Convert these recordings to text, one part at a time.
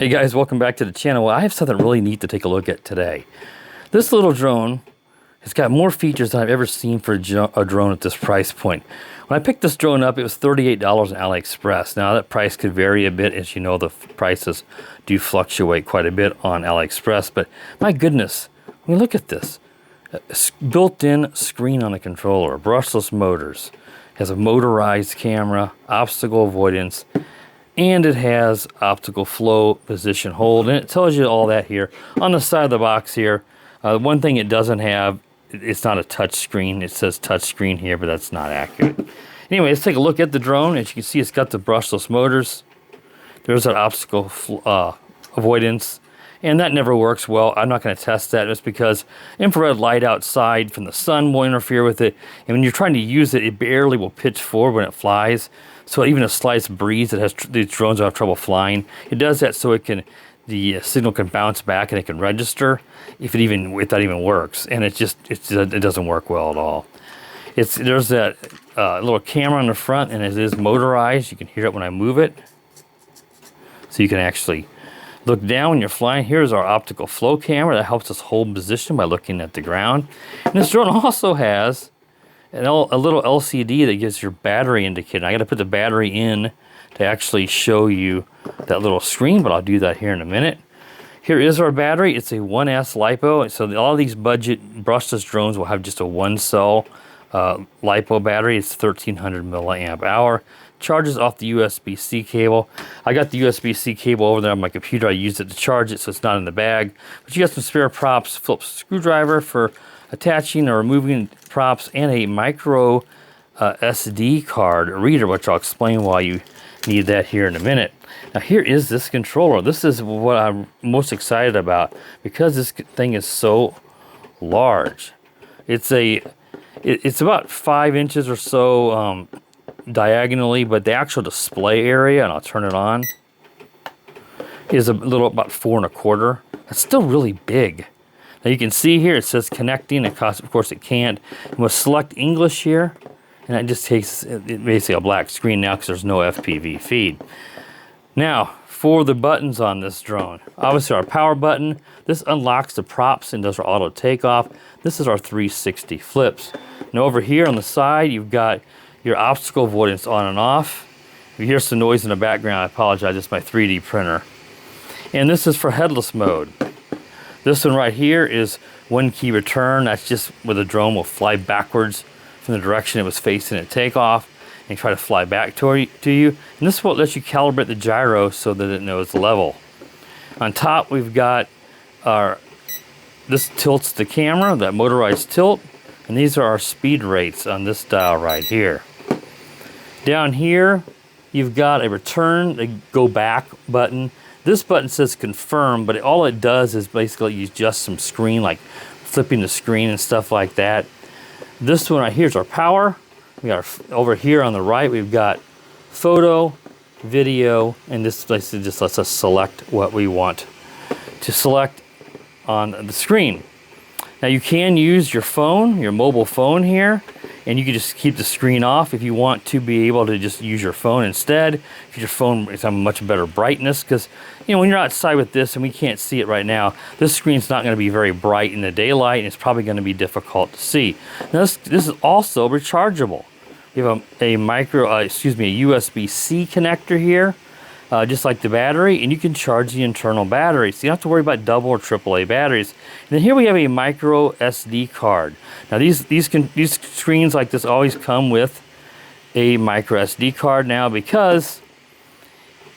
Hey guys, welcome back to the channel. Well, I have something really neat to take a look at today. This little drone has got more features than I've ever seen for a drone at this price point. When I picked this drone up, it was $38 on Aliexpress. Now that price could vary a bit. As you know, the prices do fluctuate quite a bit on Aliexpress, but my goodness, I mean, look at this. A built-in screen on the controller, brushless motors, has a motorized camera, obstacle avoidance, and it has optical flow, position hold, and it tells you all that here on the side of the box here. One thing it doesn't have, it's not a touch screen. It says touch screen here, but that's not accurate. Anyway, let's take a look at the drone. As you can see, it's got the brushless motors. There's that optical avoidance, and that never works well. I'm not going to test that just because infrared light outside from the sun will interfere with it, and when you're trying to use it, it barely will pitch forward when it flies. So even a slight breeze that has these drones that have trouble flying, it does that so it can, the signal can bounce back and it can register if that even works. And it doesn't work well at all. There's that little camera on the front, and it is motorized. You can hear it when I move it, so you can actually look down when you're flying. Here's our optical flow camera that helps us hold position by looking at the ground. And this drone also has a little LCD that gives your battery indicator. I got to put the battery in to actually show you that little screen, but I'll do that here in a minute. Here is our battery. It's a 1S LiPo, so all these budget brushless drones will have just a 1-cell LiPo battery. It's 1300 milliamp hour. Charges off the USB-C cable. I got the USB-C cable over there on my computer. I used it to charge it, so it's not in the bag. But you got some spare props, Phillips screwdriver for attaching or removing props, and a micro SD card reader, which I'll explain why you need that here in a minute. Now here is this controller. This is what I'm most excited about because this thing is so large. It's about 5 inches or so diagonally, but the actual display area, and I'll turn it on, is about 4 1/4. It's still really big. Now you can see here it says connecting. Of course it can't. We'll select English here, and it just takes basically a black screen now because there's no FPV feed. Now for the buttons on this drone, obviously our power button. This unlocks the props and does our auto takeoff. This is our 360 flips. Now over here on the side, you've got your obstacle avoidance on and off. If you hear some noise in the background, I apologize. It's my 3D printer. And this is for headless mode. This one right here is one key return. That's just where the drone will fly backwards from the direction it was facing at takeoff and try to fly back to you. And this will let you calibrate the gyro so that it knows the level. On top, we've got this tilts the camera, that motorized tilt, and these are our speed rates on this dial right here. Down here, you've got a return, a go back button. This button says confirm, but all it does is basically you adjust some screen, like flipping the screen and stuff like that. This one right here is our power. We got over here on the right, we've got photo, video, and this basically just lets us select what we want to select on the screen. Now you can use your phone, your mobile phone here, and you can just keep the screen off if you want to be able to just use your phone instead. If your phone is on much better brightness, because when you're outside with this, and we can't see it right now, this screen's not going to be very bright in the daylight, and it's probably going to be difficult to see. Now this is also rechargeable. You have a USB-C connector here, just like the battery, and you can charge the internal battery, so you don't have to worry about double or AAA batteries. And then here we have a micro SD card. Now these screens like this always come with a micro SD card now, because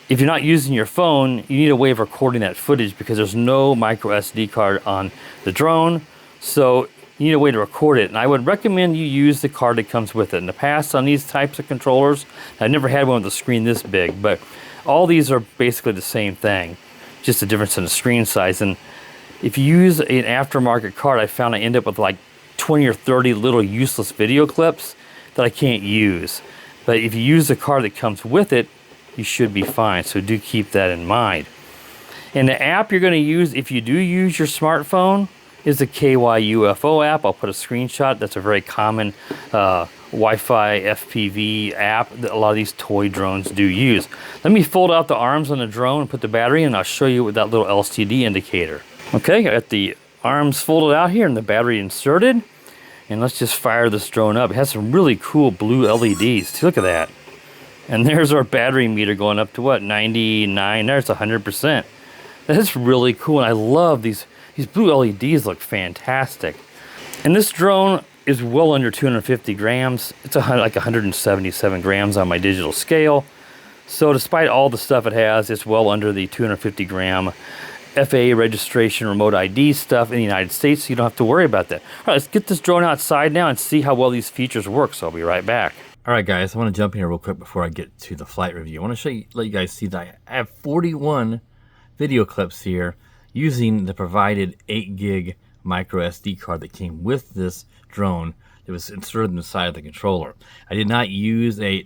if you're not using your phone, you need a way of recording that footage because there's no micro SD card on the drone, so you need a way to record it. And I would recommend you use the card that comes with it. In the past on these types of controllers, I never had one with a screen this big, but all these are basically the same thing, just a difference in the screen size. And if you use an aftermarket card, I found I end up with like 20 or 30 little useless video clips that I can't use. But if you use the card that comes with it, you should be fine. So do keep that in mind. And the app you're going to use, if you do use your smartphone, is the KYUFO app. I'll put a screenshot. That's a very common Wi-Fi FPV app that a lot of these toy drones do use. Let me fold out the arms on the drone and put the battery in, and I'll show you with that little LCD indicator. Okay, I got the arms folded out here and the battery inserted. And let's just fire this drone up. It has some really cool blue LEDs. Look at that. And there's our battery meter going up to what, 99? There's 100%. That's really cool, and I love these blue LEDs. Look fantastic. And this drone is well under 250 grams. It's like 177 grams on my digital scale. So despite all the stuff it has, it's well under the 250 gram FAA registration remote ID stuff in the United States, so you don't have to worry about that. All right, let's get this drone outside now and see how well these features work, so I'll be right back. All right, guys, I want to jump in here real quick before I get to the flight review. I want to let you guys see that I have 41 video clips here using the provided 8 gig micro SD card that came with this drone that was inserted in the side of the controller. I did not use a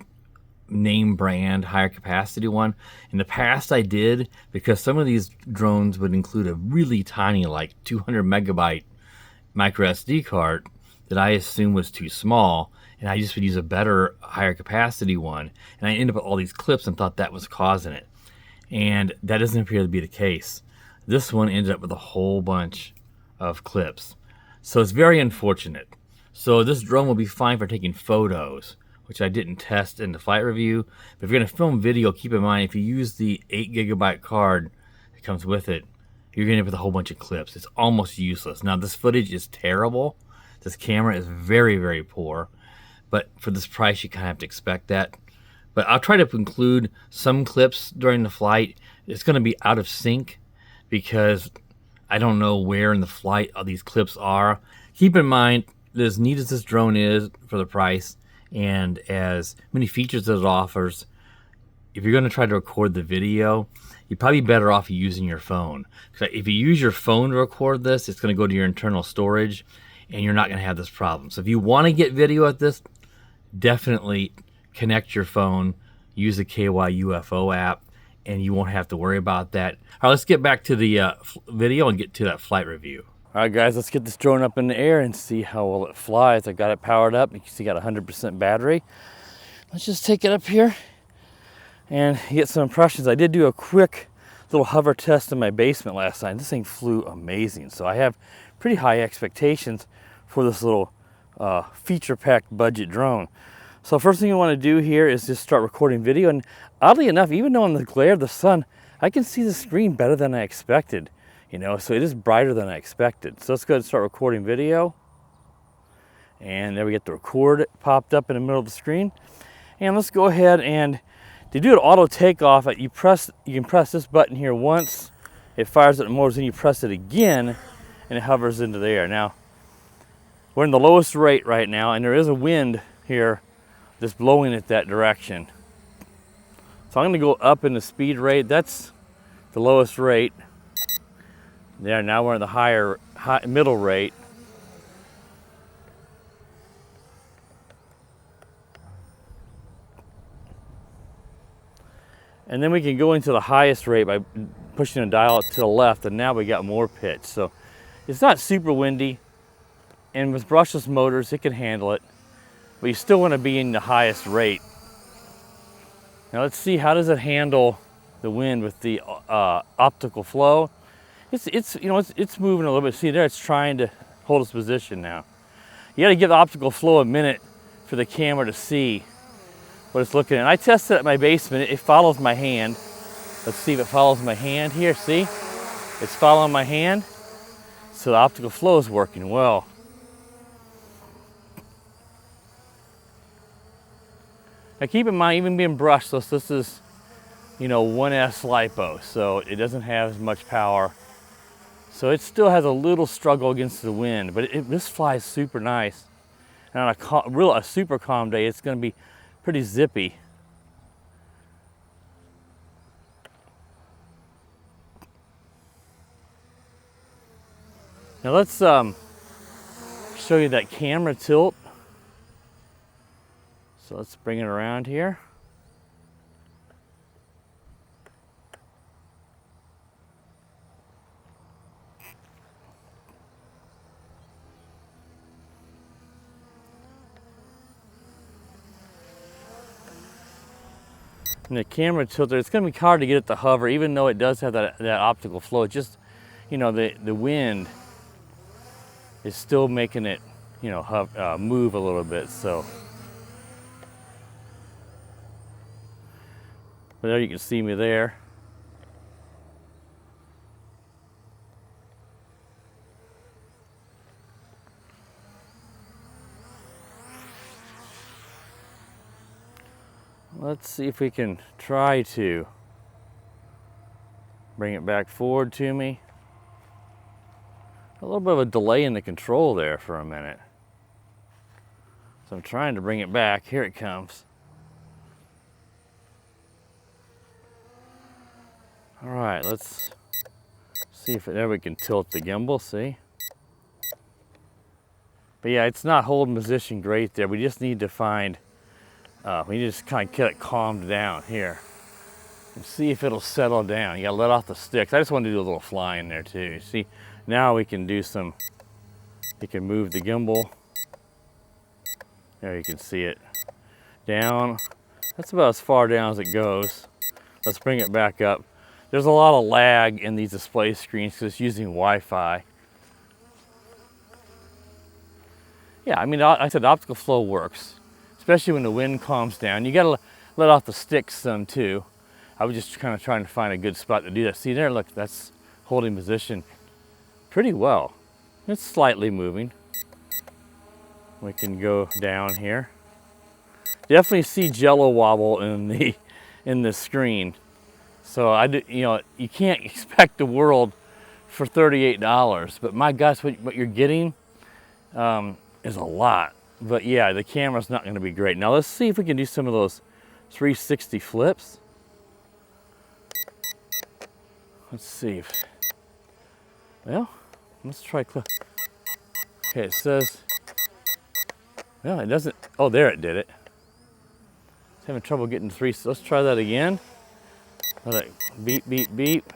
name brand higher capacity one. In the past I did, because some of these drones would include a really tiny, like 200 megabyte micro SD card that I assumed was too small, and I just would use a better higher capacity one, and I ended up with all these clips and thought that was causing it, and that doesn't appear to be the case. This one ended up with a whole bunch of clips, so it's very unfortunate. So this drone will be fine for taking photos, which I didn't test in the flight review. But if you're going to film video, keep in mind, if you use the 8 gigabyte card that comes with it, you're going to end up with a whole bunch of clips. It's almost useless. Now, this footage is terrible. This camera is very, very poor. But for this price, you kind of have to expect that. But I'll try to include some clips during the flight. It's going to be out of sync because I don't know where in the flight all these clips are. Keep in mind, as neat as this drone is for the price, and as many features as it offers, if you're going to try to record the video, you're probably better off using your phone. If you use your phone to record this, it's going to go to your internal storage, and you're not going to have this problem. So if you want to get video at this, definitely connect your phone, use the KY UFO app, and you won't have to worry about that. All right, let's get back to the video and get to that flight review. All right, guys, let's get this drone up in the air and see how well it flies. I got it powered up. You can see I got 100% battery. Let's just take it up here and get some impressions. I did do a quick little hover test in my basement last night. This thing flew amazing. So I have pretty high expectations for this little feature-packed budget drone. So first thing you want to do here is just start recording video. And oddly enough, even though in the glare of the sun, I can see the screen better than I expected. You know, so it is brighter than I expected. So let's go ahead and start recording video. And there we get the record popped up in the middle of the screen. And let's go ahead and to do an auto takeoff, you can press this button here once, it fires up the motors, then you press it again and it hovers into the air. Now, we're in the lowest rate right now, and there is a wind here that's blowing it that direction. So I'm going to go up in the speed rate. That's the lowest rate. There, now we're in the middle rate. And then we can go into the highest rate by pushing the dial to the left, and now we got more pitch. So it's not super windy, and with brushless motors, it can handle it, but you still want to be in the highest rate. Now let's see, how does it handle the wind with the optical flow? It's moving a little bit. See there, it's trying to hold its position now. You got to give the optical flow a minute for the camera to see what it's looking at. And I tested it at my basement. It follows my hand. Let's see if it follows my hand here. See, it's following my hand. So the optical flow is working well. Now keep in mind, even being brushless, this is 1S LiPo, so it doesn't have as much power. So it still has a little struggle against the wind, but this flies super nice. And on a super calm day, it's going to be pretty zippy. Now let's show you that camera tilt. So let's bring it around here. And the camera tilter, it's going to be hard to get it to hover, even though it does have that optical flow. It just, you know, the wind is still making it, you know, move a little bit. So, but there you can see me there. Let's see if we can try to bring it back forward to me. A little bit of a delay in the control there for a minute. So I'm trying to bring it back. Here it comes. All right, let's see if there we can tilt the gimbal, see? But yeah, it's not holding position great there. We just need to find, we need to just kind of get it calmed down here. And see if it'll settle down. You gotta let off the sticks. I just want to do a little fly in there too. See, now we can do some, you can move the gimbal. There you can see it. Down. That's about as far down as it goes. Let's bring it back up. There's a lot of lag in these display screens because it's using Wi-Fi. Yeah, I mean, I said optical flow works, especially when the wind calms down. You gotta let off the sticks some too. I was just kind of trying to find a good spot to do that. See there, look, that's holding position pretty well. It's slightly moving. We can go down here. Definitely see jello wobble in the screen. So you know, you can't expect the world for $38, but my gosh, what you're getting is a lot. But yeah, the camera's not going to be great. Now let's see if we can do some of those 360 flips. Let's see if, well, let's try, okay, it says, well, it doesn't, oh, there it did it. It's having trouble getting three, so let's try that again. Let it beep, beep, beep.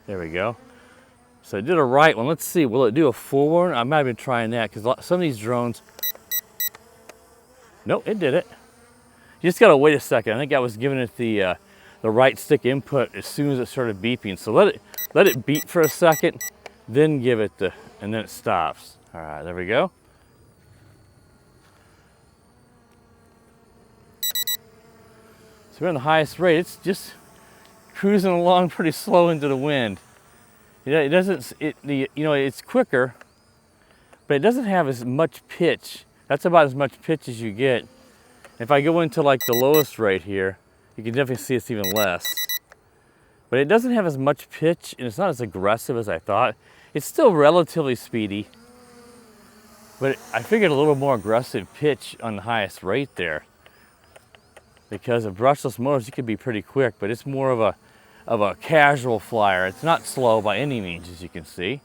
There we go. So I did a right one. Let's see, will it do a forward? I might have been trying that because some of these drones, nope, it did it. You just gotta wait a second. I think I was giving it the right stick input as soon as it started beeping. So let it beep for a second, then give it and then it stops. All right, there we go. So we're on the highest rate. It's just cruising along pretty slow into the wind. It doesn't, you know, it's quicker, but it doesn't have as much pitch. That's about as much pitch as you get. If I go into like the lowest rate here, you can definitely see it's even less. But it doesn't have as much pitch and it's not as aggressive as I thought. It's still relatively speedy, but I figured a little more aggressive pitch on the highest rate there. Because of brushless motors, you can be pretty quick, but it's more of a casual flyer. It's not slow by any means, as you can see.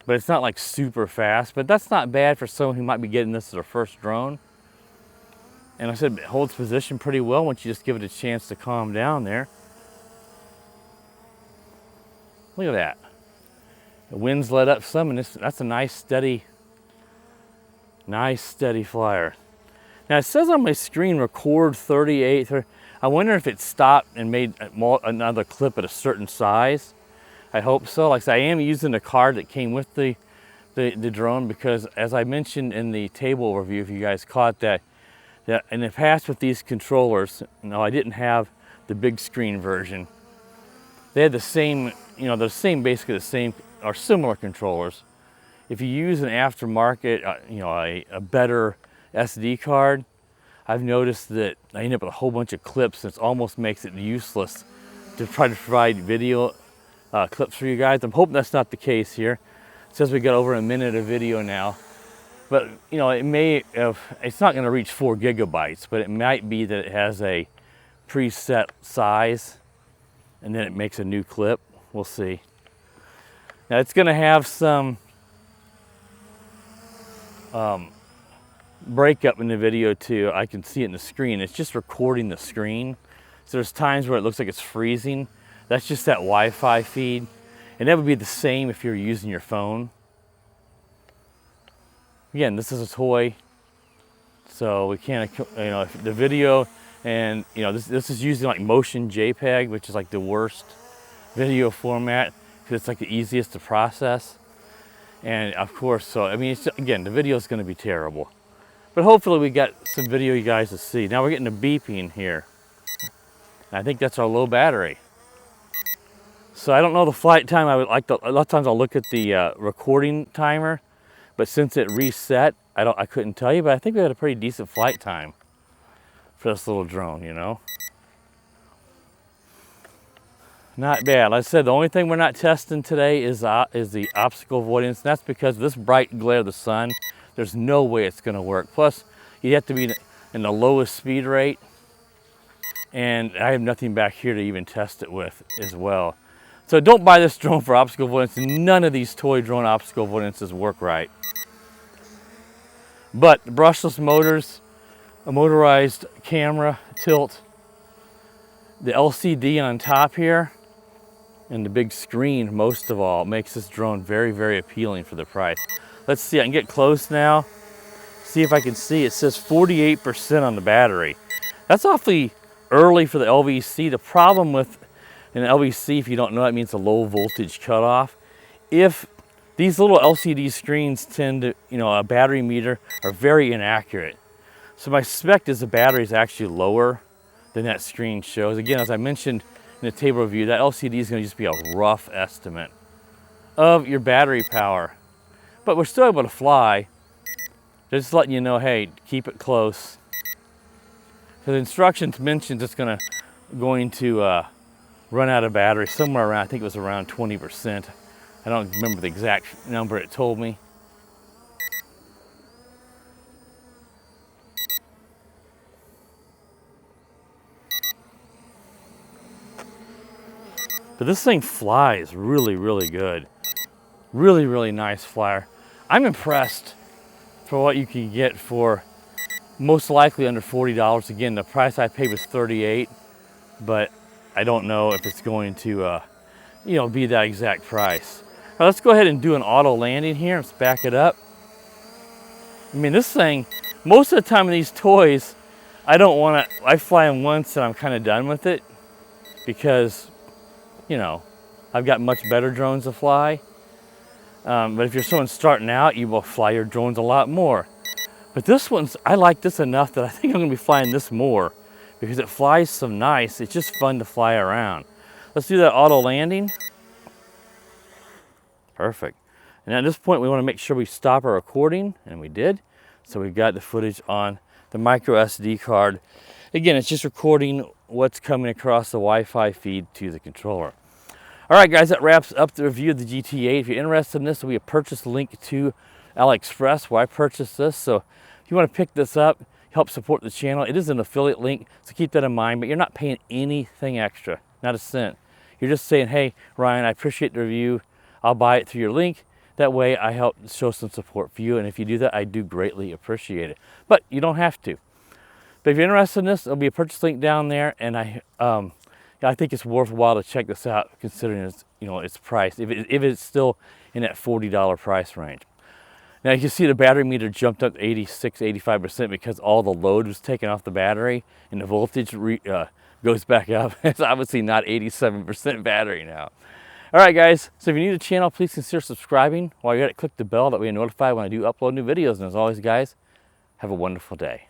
But it's not like super fast, but that's not bad for someone who might be getting this as their first drone. And I said it holds position pretty well once you just give it a chance to calm down there. Look at that. The wind's let up some, and that's a nice steady flyer. Now it says on my screen record 38. I wonder if it stopped and made another clip at a certain size. I hope so. Like I said, I am using the card that came with the drone because, as I mentioned in the table review, if you guys caught that in the past with these controllers, no, I didn't have the big screen version. They had the same, you know, basically the same or similar controllers. If you use an aftermarket, you know, a better SD card, I've noticed that I end up with a whole bunch of clips and it almost makes it useless to try to provide video clips for you guys. I'm hoping that's not the case here. It says we got over a minute of video now. But, you know, it may have, it's not going to reach 4 gigabytes, but it might be that it has a preset size and then it makes a new clip. We'll see. Now it's going to have some breakup in the video too. I can see it in the screen. It's just recording the screen. So there's times where it looks like it's freezing. That's just that Wi-Fi feed. And that would be the same if you're using your phone. Again, this is a toy, so we can't, you know, if the video And you know, this is using like motion JPEG, which is like the worst video format because it's like the easiest to process. And of course, so I mean, again, the video is going to be terrible. But hopefully we got some video you guys to see. Now we're getting a beeping here. And I think that's our low battery. So I don't know the flight time. I would like to, a lot of times I'll look at the recording timer, but since it reset, I couldn't tell you, but I think we had a pretty decent flight time for this little drone, you know. Not bad. Like I said, the only thing we're not testing today is the obstacle avoidance. That's because of this bright glare of the sun. There's no way it's going to work. Plus, you have to be in the lowest speed rate, and I have nothing back here to even test it with as well. So don't buy this drone for obstacle avoidance. None of these toy drone obstacle avoidances work right. But the brushless motors, a motorized camera tilt, the LCD on top here, and the big screen, most of all, makes this drone very, very appealing for the price. Let's see, I can get close now. See if I can see. It says 48% on the battery. That's awfully early for the LVC. The problem with an LVC, if you don't know, it means a low voltage cutoff. If these little LCD screens tend to, you know, a battery meter are very inaccurate. So my suspect is the battery is actually lower than that screen shows. Again, as I mentioned in the table review, that LCD is going to just be a rough estimate of your battery power. But we're still able to fly. Just letting you know, hey, keep it close. So the instructions mentions it's going to run out of battery somewhere around, I think it was around 20%. I don't remember the exact number it told me. But this thing flies really, really good. Really, really nice flyer. I'm impressed for what you can get for most likely under $40. Again, the price I paid was $38, but I don't know if it's going to, you know, be that exact price. Now let's go ahead and do an auto landing here. Let's back it up. I mean, this thing, most of the time in these toys, I fly them once and I'm kind of done with it because, you know, I've got much better drones to fly. But if you're someone starting out, you will fly your drones a lot more. But this one's, I like this enough that I think I'm gonna be flying this more because it flies so nice. It's just fun to fly around. Let's do that auto landing. Perfect. And at this point, we wanna make sure we stop our recording, and we did. So we've got the footage on the micro SD card. Again, it's just recording what's coming across the Wi-Fi feed to the controller. All right, guys, that wraps up the review of the GT8. If you're interested in this, we have purchased a link to Aliexpress where I purchased this. So if you want to pick this up, help support the channel, it is an affiliate link, so keep that in mind. But you're not paying anything extra, not a cent. You're just saying, hey, Ryan, I appreciate the review. I'll buy it through your link. That way I help show some support for you. And if you do that, I do greatly appreciate it. But you don't have to. But if you're interested in this, there'll be a purchase link down there. And I think it's worthwhile to check this out, considering its, you know, its price, if it's still in that $40 price range. Now you can see the battery meter jumped up 86, 85% because all the load was taken off the battery, and the voltage goes back up. It's obviously not 87% battery now. All right, guys, so if you're new to the channel, please consider subscribing. While you're at it, click the bell, that way you're notified when I do upload new videos. And as always, guys, have a wonderful day.